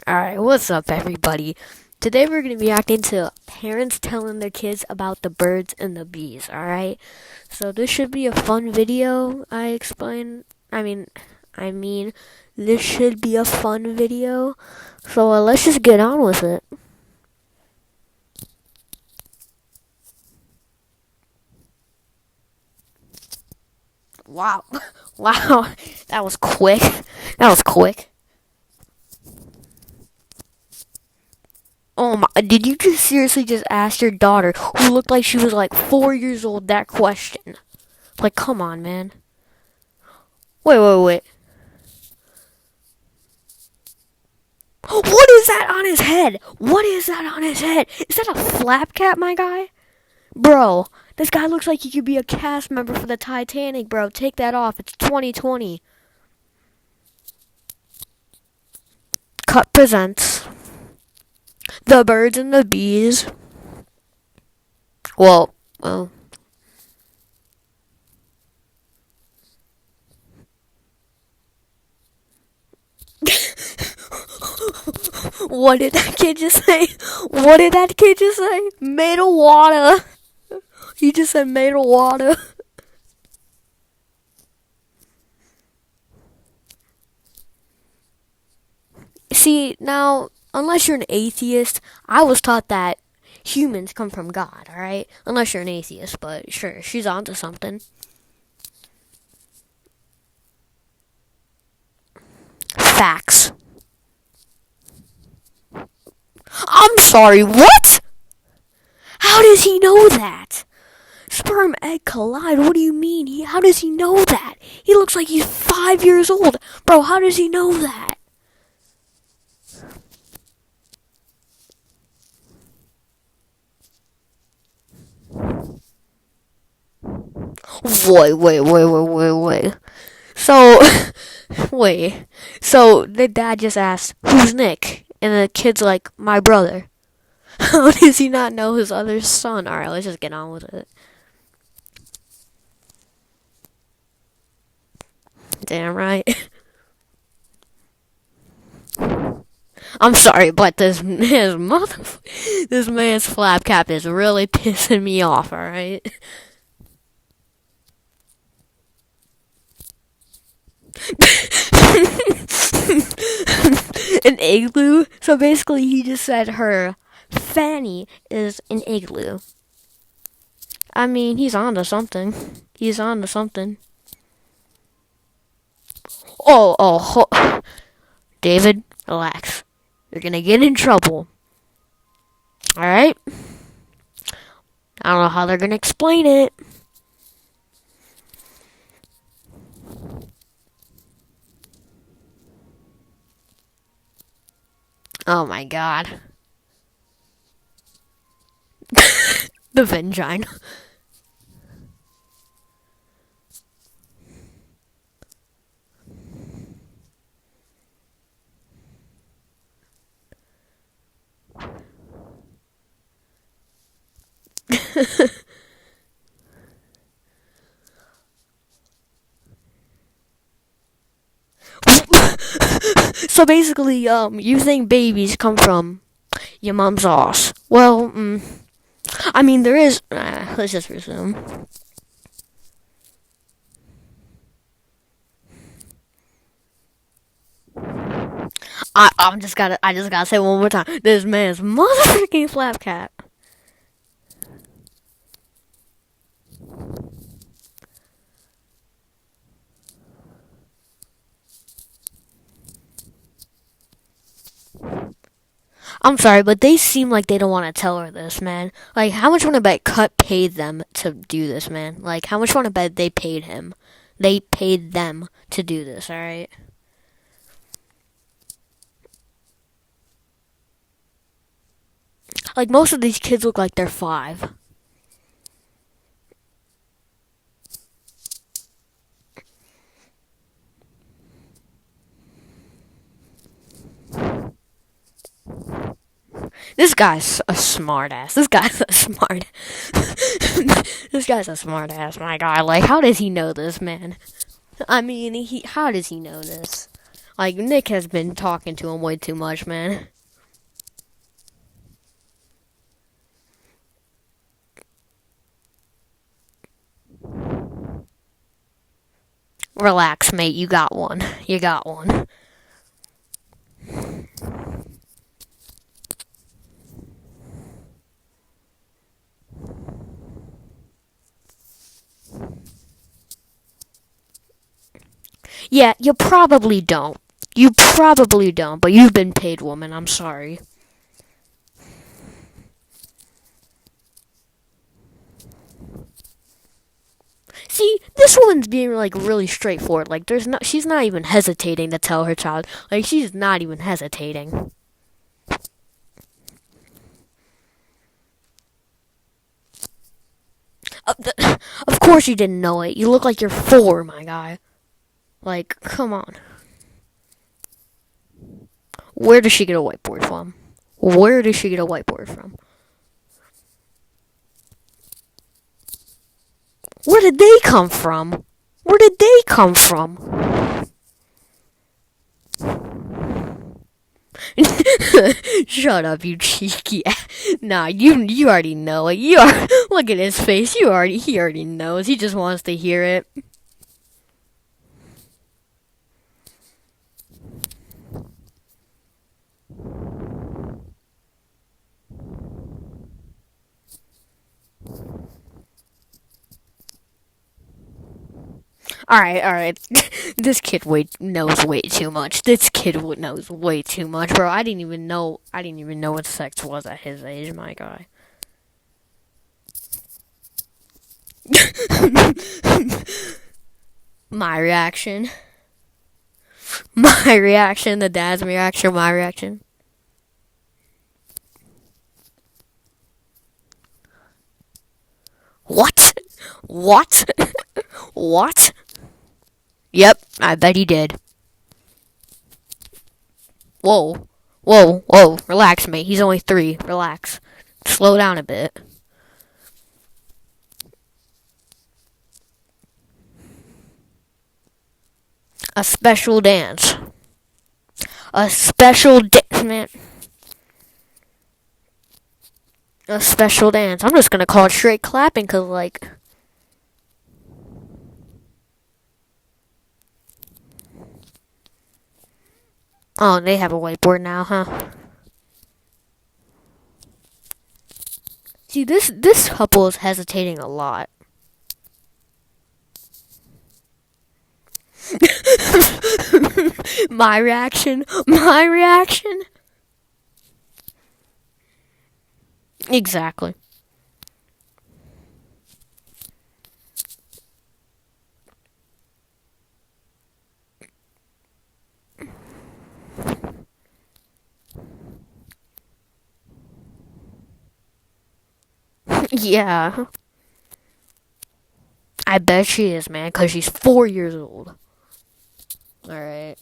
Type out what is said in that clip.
Alright, what's up, everybody? Today we're going to be reacting to parents telling their kids about the birds and the bees, alright? So this should be a fun video, I mean, this should be a fun video. So let's just get on with it. Wow. Wow. That was quick. That was quick. Oh my, did you just seriously just ask your daughter, who looked like she was like 4 years old, that question? Like, come on, man. Wait. What is that on his head? What is that on his head? Is that a flap cap, my guy? Bro, this guy looks like he could be a cast member for the Titanic, bro. Take that off. It's 2020. Cut presents The Birds and the Bees. Well. What did that kid just say? What did that kid just say? Made of water. He just said made of water. See, now, unless you're an atheist, I was taught that humans come from God, alright? Unless you're an atheist, but sure, she's onto something. Facts. I'm sorry, what? How does he know that? Sperm egg collide, what do you mean? How does he know that? He looks like he's 5 years old. Bro, how does he know that? Wait. So, wait. So, the dad just asked, who's Nick? And the kid's like, my brother. How does he not know his other son? Alright, let's just get on with it. Damn right. I'm sorry, but this man's flap cap is really pissing me off, alright? An igloo? So basically, he just said her fanny is an igloo. I mean, he's on to something. He's on to something. David, relax. You're gonna get in trouble. Alright? I don't know how they're gonna explain it. Oh my god. The vagina. So basically, you think babies come from your mom's ass. Well, I mean, there is. Let's just resume. I just gotta say one more time. This man's motherfucking flap cap. I'm sorry, but they seem like they don't want to tell her this, man. Like, how much want to bet Cut paid them to do this, man? Like, how much want to bet they paid him? They paid them to do this, alright? Like, most of these kids look like they're 5. This guy's a smartass. This guy's a smartass, my god. Like, how does he know this, man? I mean, how does he know this? Like, Nick has been talking to him way too much, man. Relax, mate. You got one. You got one. Yeah, you probably don't. You probably don't, but you've been paid, woman. I'm sorry. See, this woman's being like really straightforward. Like she's not even hesitating to tell her child. Like she's not even hesitating. Of course you didn't know it. You look like you're 4, my guy. Like, come on. Where does she get a whiteboard from? Where does she get a whiteboard from? Where did they come from? Where did they come from? Shut up, you cheeky. Nah, you already know it. Look at his face. He already knows. He just wants to hear it. All right. This kid knows way too much. This kid knows way too much, bro. I didn't even know what sex was at his age, my guy. My reaction. My reaction. The dad's reaction. My reaction. What? What? What? Yep, I bet he did. Whoa. Whoa. Relax, mate. He's only 3. Relax. Slow down a bit. A special dance. A special dance, man. A special dance. I'm just gonna call it straight clapping, cause like... Oh, they have a whiteboard now, huh? See, this couple is hesitating a lot. My reaction. Exactly. Yeah. I bet she is, man, because she's 4 years old. Alright.